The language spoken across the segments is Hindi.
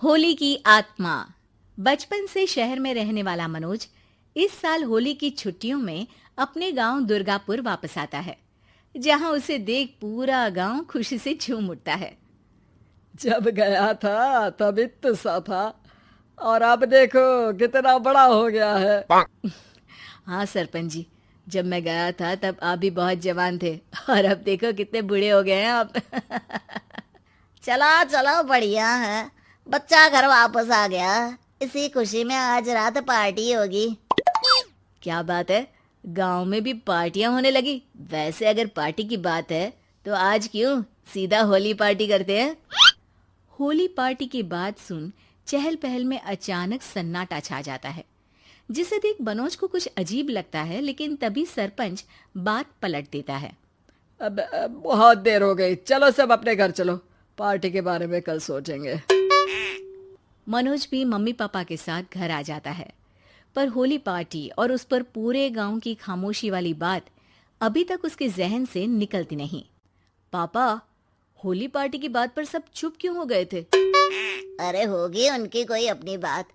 होली की आत्मा। बचपन से शहर में रहने वाला मनोज इस साल होली की छुट्टियों में अपने गांव दुर्गापुर वापस आता है, जहां उसे देख पूरा गांव खुशी से झूम उठता है। जब गया था तब इतना सा था और अब देखो कितना बड़ा हो गया है। हाँ सरपंच जी, जब मैं गया था तब आप भी बहुत जवान थे और अब देखो कितने बूढ़े हो गए हैं आप। चलो चलो, बढ़िया है। बच्चा घर वापस आ गया। इसी खुशी में आज रात पार्टी होगी। क्या बात है, गांव में भी पार्टियां होने लगी। वैसे अगर पार्टी की बात है तो आज क्यों सीधा होली पार्टी करते हैं। होली पार्टी की बात सुन चहल पहल में अचानक सन्नाटा छा जाता है, जिसे देख मनोज को कुछ अजीब लगता है। लेकिन तभी सरपंच बात पलट देता है। अब बहुत देर हो गई, चलो सब अपने घर चलो, पार्टी के बारे में कल सोचेंगे। मनोज भी मम्मी पापा के साथ घर आ जाता है, पर होली पार्टी और उस पर पूरे गांव की खामोशी वाली बात अभी तक उसके जहन से निकलती नहीं। पापा, होली पार्टी की बात पर सब चुप क्यों हो गए थे। अरे होगी उनकी कोई अपनी बात।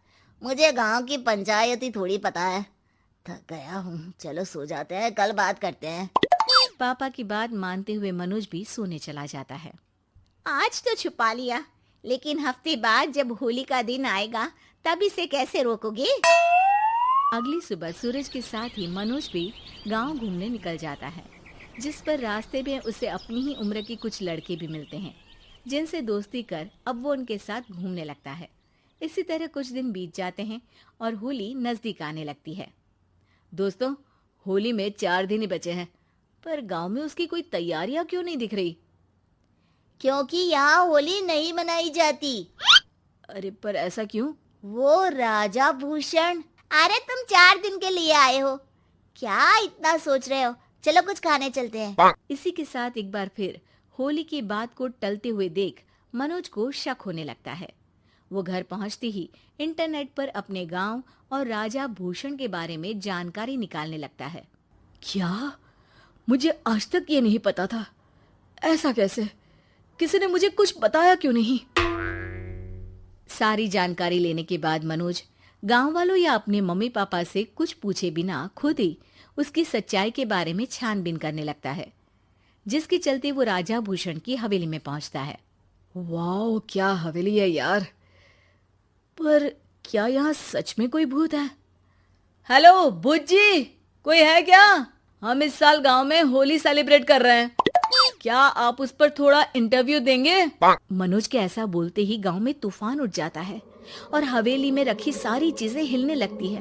मुझे गांव की पंचायत ही थोड़ी पता है। थक गया हूँ, चलो सो जाते हैं, कल बात करते हैं। पापा की बात मानते हुए मनोज भी सोने चला जाता है। आज तो छुपा लिया, लेकिन हफ्ते बाद जब होली का दिन आएगा तब इसे कैसे रोकोगे। अगली सुबह सूरज के साथ ही मनोज भी गांव घूमने निकल जाता है, जिस पर रास्ते में उसे अपनी ही उम्र के कुछ लड़के भी मिलते हैं, जिनसे दोस्ती कर अब वो उनके साथ घूमने लगता है। इसी तरह कुछ दिन बीत जाते हैं और होली नजदीक आने लगती है। दोस्तों, होली में 4 दिन ही बचे हैं, पर गांव में उसकी कोई तैयारियां क्यों नहीं दिख रही। क्योंकि यहाँ होली नहीं मनाई जाती। अरे पर ऐसा क्यों। वो राजा भूषण। अरे तुम 4 दिन के लिए आए हो, क्या इतना सोच रहे हो। चलो कुछ खाने चलते हैं। इसी के साथ एक बार फिर होली की बात को टलते हुए देख मनोज को शक होने लगता है। वो घर पहुंचते ही इंटरनेट पर अपने गांव और राजा भूषण के बारे में जानकारी निकालने लगता है। क्या? मुझे आज तक ये नहीं पता था। ऐसा कैसे? किसी ने मुझे कुछ बताया क्यों नहीं? सारी जानकारी लेने के बाद मनोज गांव वालों या अपने मम्मी पापा से कुछ पूछे बिना खुद ही उसकी सच्चाई के बारे में छानबीन करने लगता है, जिसके चलते वो राजा भूषण की हवेली में पहुंचता है। वाह, क्या हवेली है यार। पर क्या यहाँ सच में कोई भूत है? हेलो भूत जी, कोई है क्या? हम इस साल गांव में होली सेलिब्रेट कर रहे हैं, क्या आप उस पर थोड़ा इंटरव्यू देंगे? मनोज के ऐसा बोलते ही गांव में तूफान उठ जाता है और हवेली में रखी सारी चीजें हिलने लगती है।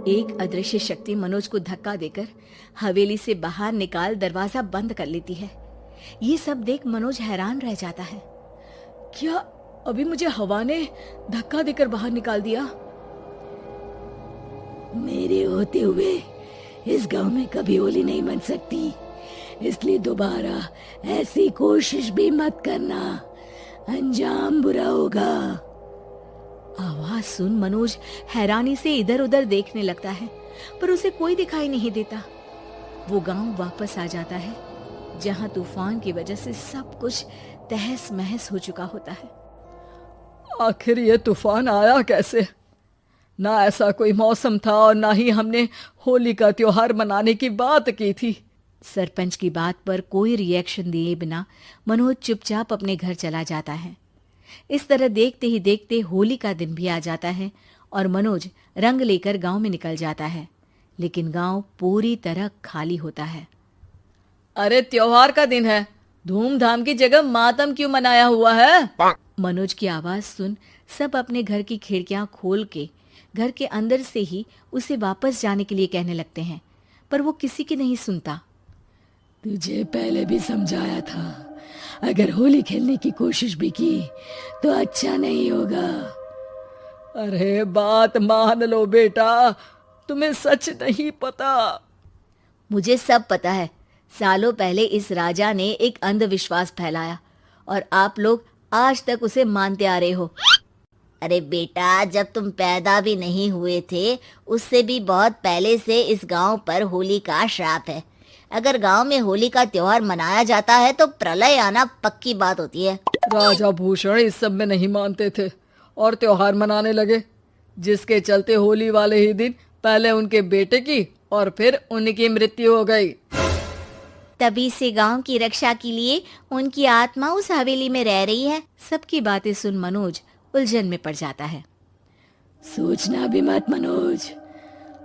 एक अदृश्य शक्ति मनोज को धक्का देकर हवेली से बाहर निकाल दरवाजा बंद कर लेती है। ये सब देख मनोज हैरान रह जाता है। क्या अभी मुझे हवा ने धक्का देकर बाहर निकाल दिया? मेरे होते हुए इस गांव में कभी होली नहीं मन सकती, इसलिए दोबारा ऐसी कोशिश भी मत करना, अंजाम बुरा होगा। आवाज सुन मनोज हैरानी से इधर उधर देखने लगता है, पर उसे कोई दिखाई नहीं देता। वो गांव वापस आ जाता है, जहां तूफान की वजह से सब कुछ तहस महस हो चुका होता है। आखिर ये तूफान आया कैसे? ना ऐसा कोई मौसम था और ना ही हमने होली का त्योहार मनाने की बात की थी। सरपंच की बात पर कोई रिएक्शन दिए बिना मनोज चुपचाप अपने घर चला जाता है। इस तरह देखते ही देखते होली का दिन भी आ जाता है और मनोज रंग लेकर गांव में निकल जाता है, लेकिन गांव पूरी तरह खाली होता है। अरे त्योहार का दिन है, धूमधाम की जगह मातम क्यों मनाया हुआ है? मनोज की आवाज सुन सब अपने घर की खिड़कियां खोल के घर के अंदर से ही उसे वापस जाने के लिए कहने लगते हैं, पर वो किसी की नहीं सुनता। तुझे पहले भी समझाया था, अगर होली खेलने की कोशिश भी की तो अच्छा नहीं होगा। अरे बात मान लो बेटा, तुम्हें सच नहीं पता। मुझे सब पता है। सालों पहले इस राजा ने एक अंधविश्वास फैलाया और आप लोग आज तक उसे मानते आ रहे हो। अरे बेटा, जब तुम पैदा भी नहीं हुए थे उससे भी बहुत पहले से इस गांव पर होली का श्राप है। अगर गांव में होली का त्योहार मनाया जाता है तो प्रलय आना पक्की बात होती है। राजा भूषण इस सब में नहीं मानते थे और त्योहार मनाने लगे, जिसके चलते होली वाले ही दिन पहले उनके बेटे की और फिर उनकी मृत्यु हो गई। तभी से गांव की रक्षा के लिए उनकी आत्मा उस हवेली में रह रही है। सबकी बातें सुन मनोज उलझन में पड़ जाता है। सोचना भी मत मनोज,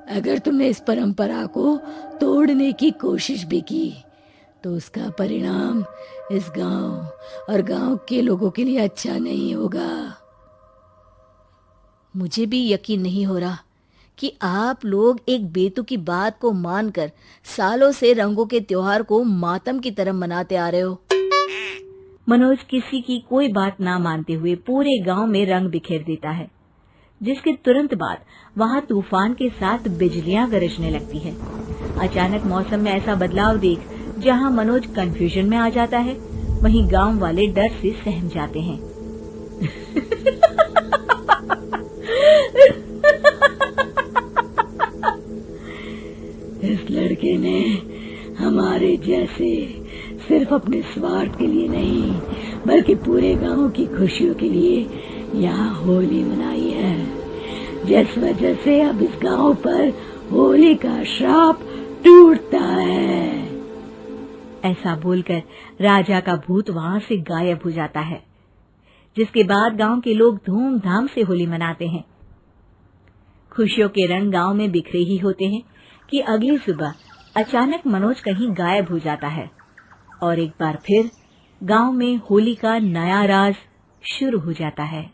अगर तुमने इस परंपरा को तोड़ने की कोशिश भी की तो उसका परिणाम इस गांव और गांव के लोगों के लिए अच्छा नहीं होगा। मुझे भी यकीन नहीं हो रहा कि आप लोग एक बेतुकी बात को मानकर सालों से रंगों के त्योहार को मातम की तरह मनाते आ रहे हो। मनोज किसी की कोई बात ना मानते हुए पूरे गांव में रंग बिखेर देता है, जिसके तुरंत बाद वहां तूफान के साथ बिजलियां गरजने लगती है। अचानक मौसम में ऐसा बदलाव देख जहां मनोज कंफ्यूजन में आ जाता है, वहीं गांव वाले डर से सहम जाते हैं। इस लड़के ने हमारे जैसे सिर्फ अपने स्वार्थ के लिए नहीं बल्कि पूरे गांव की खुशियों के लिए यहाँ होली मनाई है, जिस वजह से अब इस गांव पर होली का श्राप टूटता है। ऐसा बोलकर राजा का भूत वहां से गायब हो जाता है, जिसके बाद गांव के लोग धूमधाम से होली मनाते हैं। खुशियों के रंग गांव में बिखरे ही होते हैं कि अगली सुबह अचानक मनोज कहीं गायब हो जाता है और एक बार फिर गांव में होली का नया राज शुरू हो जाता है।